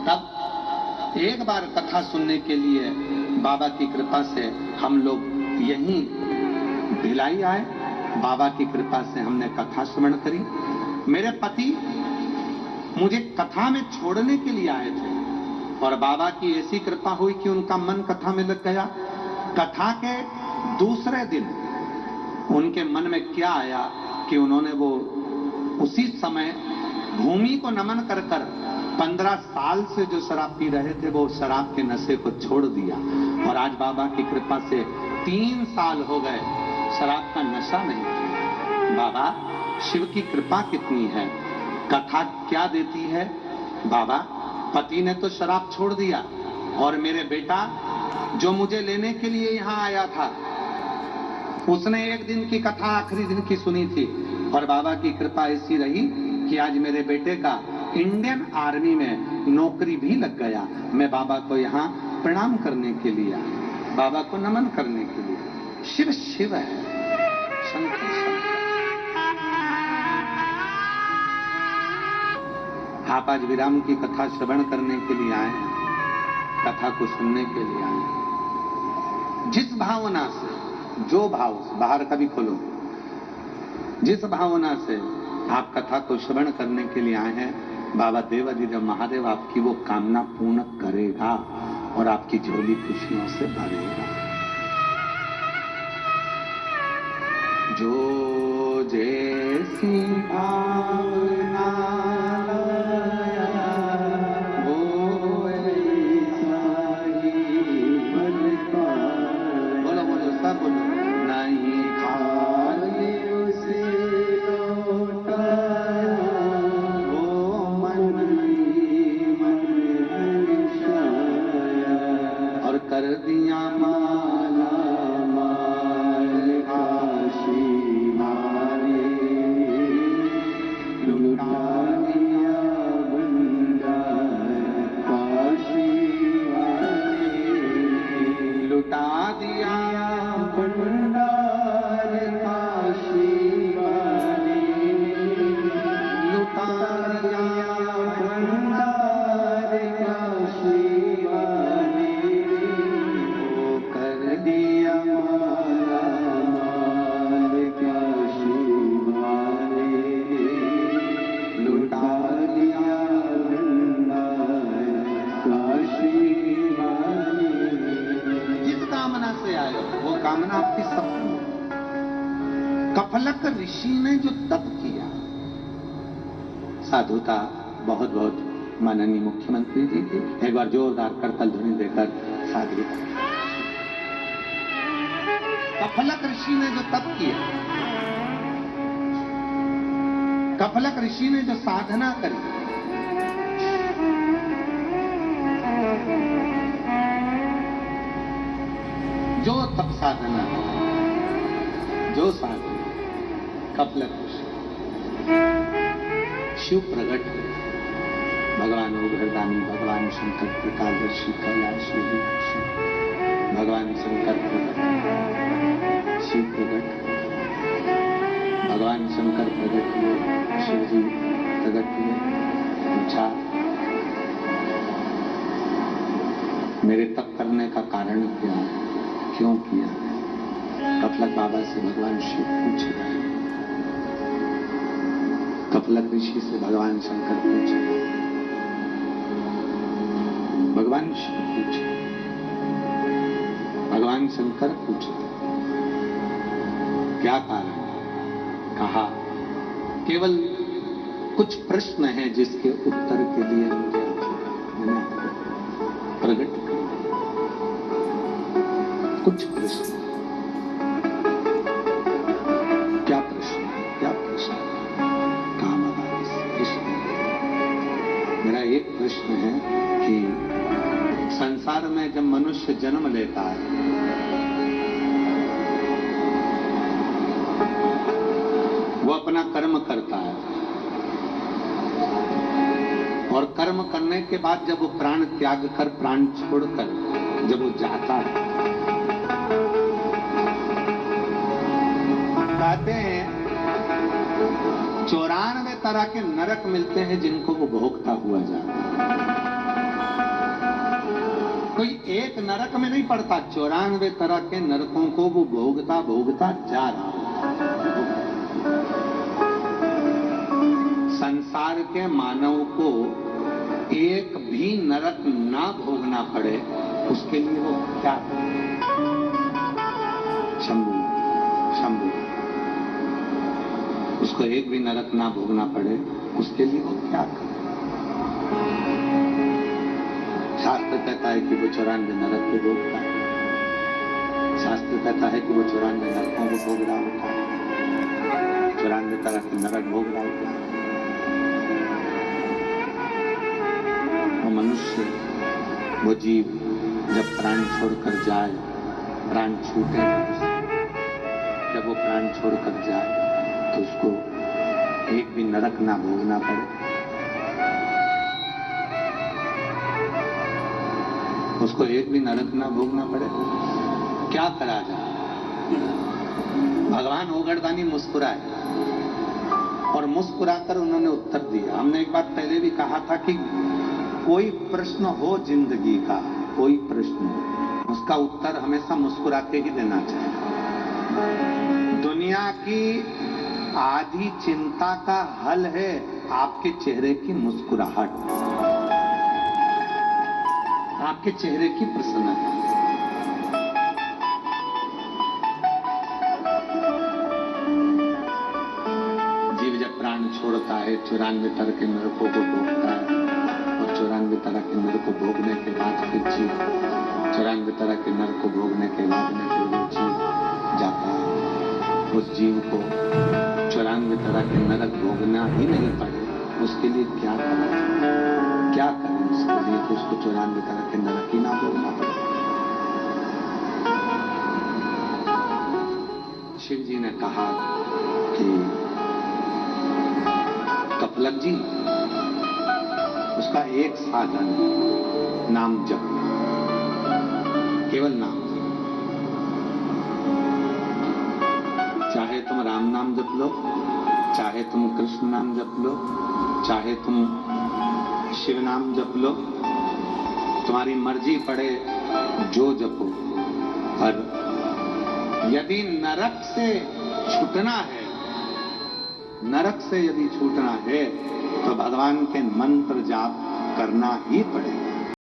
तब एक बार कथा सुनने के लिए बाबा की कृपा से हम लोग यहीं भिलाई आए। बाबा की कृपा से हमने कथा श्रवण करी। मेरे पति मुझे कथा में छोड़ने के लिए आए थे और बाबा की ऐसी कृपा हुई कि उनका मन कथा में लग गया। कथा के दूसरे दिन उनके मन में क्या आया कि उन्होंने वो उसी समय भूमि को नमन कर 15 साल से जो शराब पी रहे थे वो शराब के नशे को छोड़ दिया और आज बाबा की कृपा से 3 साल हो गए शराब का नशा नहीं किया। बाबा शिव की कृपा कितनी है, कथा क्या देती है। बाबा पति ने तो शराब छोड़ दिया और मेरे बेटा जो मुझे लेने के लिए यहाँ आया था उसने एक दिन की कथा आखिरी दिन की सुनी थी और बाबा की कृपा ऐसी रही कि आज मेरे बेटे का इंडियन आर्मी में नौकरी भी लग गया। मैं बाबा को यहाँ प्रणाम करने के लिए आया, बाबा को नमन करने के लिए। शिव शिव है, शंकर शंकर। आप आज विराम की कथा श्रवण करने के लिए आए हैं, कथा को सुनने के लिए आए हैं। जिस भावना से, जो भाव से, बाहर का भी खोलो, जिस भावना से आप कथा को श्रवण करने के लिए आए हैं, बाबा देवाधिदेव महादेव आपकी वो कामना पूर्ण करेगा और आपकी झोली खुशियों से भरेगा। जो जैसी भावना वो ऐसा ही बनता। बोलो बोलो सब बोलो। नहीं खाली उसे लौटाया वो मन ही मन हर्षाया और कर दिया माला माल काशी मारे लुटा दिया भंडार काशी मारे लुटा दिया भंडार काशी मारे लुटा दिया भंडार काशी मारे वो कर दिया माला माल काशी मारे लुटा दिया भंडार काशी मारे। जिस कामना से आए हो वो कामना आपकी सफल हो। कफलक ऋषि ने जो तप किया, साधुता बहुत बहुत माननीय मुख्यमंत्री जी की एक बार जोरदार करतल ध्वनि देकर साधुता। कफलक ऋषि ने जो तप किया, कफलक ऋषि ने जो साधना करी, जो तप साधना, जो साधना, कफलक ऋषि शिव प्रकट हुए। भगवान उग्रदानी, भगवान शंकर प्रकाशदर्शी, कैलाशी, भगवान शंकर प्रकट, शिव प्रकट, भगवान शंकर प्रकट हुए, शिव जी प्रकट हुए। पूछा मेरे तप करने का कारण क्या है, क्यों किया। कफलक बाबा से भगवान शिव पूछ रहे हैं, कफलक ऋषि से भगवान शंकर पूछ रहे हैं, भगवान शिव पूछे, भगवान शंकर पूछे क्या कारण। कहा केवल कुछ प्रश्न हैं जिसके उत्तर के लिए मुझे प्रकट कर। कुछ प्रश्न, क्या प्रश्न, क्या प्रश्न। कहा बाबा इस प्रश्न, मेरा एक प्रश्न है कि संसार में जब मनुष्य जन्म लेता है वो अपना कर्म करता है और कर्म करने के बाद जब वो प्राण त्याग कर, प्राण छोड़कर जब वो जाता है, कहते हैं 94 तरह के नरक मिलते हैं जिनको वो भोगता हुआ जाता है। एक नरक में नहीं पड़ता, 94 तरह के नरकों को वो भोगता भोगता जा रहा है। संसार के मानव को एक भी नरक ना भोगना पड़े, उसके लिए वो क्या करे? शंभू शंभू, उसको एक भी नरक ना भोगना पड़े, उसके लिए वो क्या करे? शास्त्र कहता है कि वो 94 नरक को भोगता है। शास्त्र कहता है कि वो 94 नरकों को भोग रहा होता है, 94 तरह के नरक भोग रहा होता है। वो मनुष्य, वो जीव जब प्राण छोड़कर जाए, प्राण छूटे, जब वो प्राण छोड़कर जाए तो उसको एक भी नरक ना भोगना पड़े, उसको एक भी नरक ना भोगना पड़े, क्या करा जाए? भगवान ओगरदानी मुस्कुराए और मुस्कुराकर उन्होंने उत्तर दिया। हमने एक बार पहले भी कहा था कि कोई प्रश्न हो जिंदगी का, कोई प्रश्न हो, उसका उत्तर हमेशा मुस्कुरा के ही देना चाहिए। दुनिया की आधी चिंता का हल है आपके चेहरे की मुस्कुराहट, आपके चेहरे की प्रसन्नता। जीव जब प्राण छोड़ता है 94 तरह के नरकों को भोगता है, और 94 तरह के नरक को भोगने के बाद फिर जीव 94 तरह के नरक को भोगने के बाद में फिर वो जीव जाता है। उस जीव को 94 तरह के नरक भोगना ही नहीं पड़े, उसके लिए क्या करें? क्या करें उसके लिए कि उसको 94 तरह के नरक ही ना भोगना पड़े? शिव जी ने कहा कि कपलक जी, उसका एक साधन नाम जप, केवल नाम। चाहे तुम राम नाम जप लो, चाहे तुम कृष्ण नाम जप लो, चाहे तुम शिव नाम जप लो, तुम्हारी मर्जी पड़े जो जपो, पर यदि नरक से छूटना है, नरक से यदि छूटना है तो भगवान के मंत्र जाप करना ही पड़ेगा।